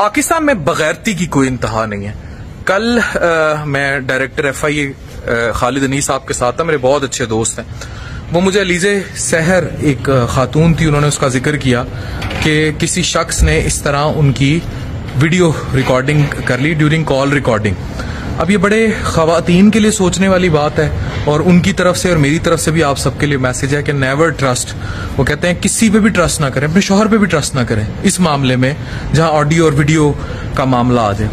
पाकिस्तान में बगैरती की कोई इंतहा नहीं है। कल मैं डायरेक्टर FIA खालिद अनीस साहब के साथ था, मेरे बहुत अच्छे दोस्त हैं। वो मुझे अलीज़े सहर एक खातून थी, उन्होंने उसका जिक्र किया कि किसी शख्स ने इस तरह उनकी वीडियो रिकॉर्डिंग कर ली ड्यूरिंग कॉल रिकॉर्डिंग। अब ये बड़े ख़वातीन के लिए सोचने वाली बात है और उनकी तरफ से और मेरी तरफ से भी आप सबके लिए मैसेज है कि नेवर ट्रस्ट। वो कहते हैं किसी पे भी ट्रस्ट ना करें, अपने शौहर पे भी ट्रस्ट ना करें इस मामले में जहां ऑडियो और वीडियो का मामला आ जाए।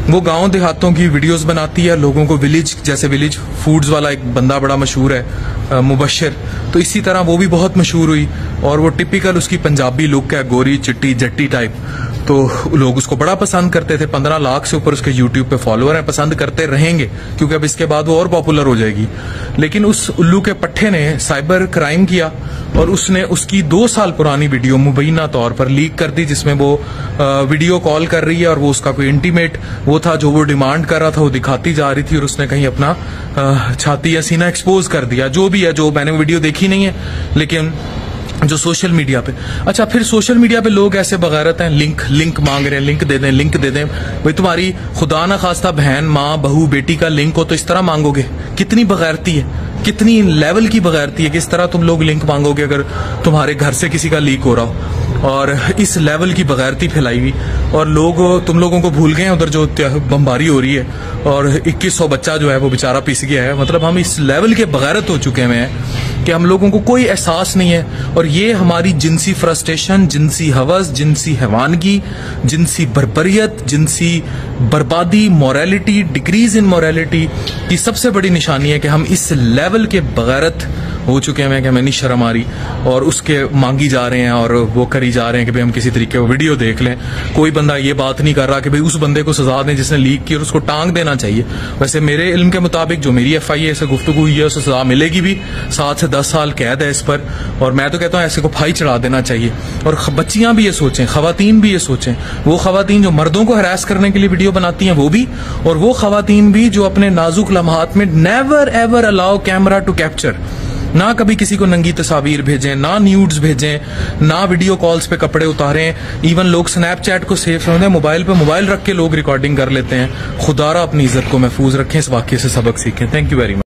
वो गांव देहातों की वीडियोस बनाती है, लोगों को विलेज, जैसे विलेज फूड्स वाला एक बंदा बड़ा मशहूर है मुबशर, तो इसी तरह वो भी बहुत मशहूर हुई और वो टिपिकल उसकी पंजाबी लुक है, गोरी चिट्टी जट्टी टाइप, तो लोग उसको बड़ा पसंद करते थे। 15 लाख से ऊपर उसके यूट्यूब पे फॉलोअर हैं, पसंद करते रहेंगे क्योंकि अब इसके बाद वो और पॉपुलर हो जाएगी। लेकिन उस उल्लू के पट्टे ने साइबर क्राइम किया और उसने उसकी 2 साल पुरानी वीडियो मुबैना तौर पर लीक कर दी, जिसमें वो वीडियो कॉल कर रही है और वो उसका कोई इंटीमेट वो था जो वो डिमांड कर रहा था, वो दिखाती जा रही थी और उसने कहीं अपना छाती या सीना एक्सपोज कर दिया। जो भी है, जो मैंने वीडियो देखी नहीं है, लेकिन जो सोशल मीडिया पे, अच्छा फिर सोशल मीडिया पे लोग ऐसे बगैरत हैं, लिंक मांग रहे हैं, लिंक दे दें। भाई तुम्हारी खुदा ना खास्ता बहन, माँ, बहू, बेटी का लिंक हो तो इस तरह मांगोगे? कितनी बगैरती है, कितनी लेवल की बगैरती है, किस तरह तुम लोग लिंक मांगोगे अगर तुम्हारे घर से किसी का लीक हो रहा हो। और इस लेवल की बगैरती फैलाई हुई और लोग, तुम लोगों को भूल गए हैं उधर जो बमबारी हो रही है और 2100 बच्चा जो है वो बेचारा पिस गया है। मतलब हम इस लेवल के बगैरत हो चुके हैं कि हम लोगों को कोई एहसास नहीं है और ये हमारी जिनसी फ्रस्ट्रेशन, जिनसी हवस, जिनसी हैवानगी, जिनसी बर्बरियत, जिनसी बर्बादी, मोरालिटी, डिक्रीज इन मोरालिटी की सबसे बड़ी निशानी है कि हम इस लेवल के बगैरत हो चुके हैं कि हमें नहीं शर्म आ रही और उसके मांगी जा रहे हैं और वो करी जा रहे हैं कि भाई हम किसी तरीके की वीडियो देख लें। कोई बंदा ये बात नहीं कर रहा कि भाई उस बंदे को सजा दें जिसने लीक की और उसको टांग देना चाहिए। वैसे मेरे इल्म के मुताबिक जो मेरी FIA से गुफ्तगू हुई है उसे सजा मिलेगी भी, 7 से 10 साल कैद है इस पर, और मैं तो कहता हूँ ऐसे को फाई चढ़ा देना चाहिए। और बच्चियां भी ये सोचें, खवातीन भी ये सोचें, वो खवातीन जो मर्दों को हरास करने के लिए वीडियो बनाती हैं वो भी, और वो खवातीन भी जो अपने नाजुक लम्हात में never ever allow camera to capture, ना कभी किसी को नंगी तस्वीर भेजें, ना न्यूड्स भेजें, ना वीडियो कॉल्स पे कपड़े उतारें। इवन लोग स्नैपचैट को सेफ रखें, मोबाइल पे मोबाइल रख के लोग रिकॉर्डिंग कर लेते हैं। खुदारा अपनी इज्जत को महफूज रखें, इस वाकये से सबक सीखें। Thank you very much.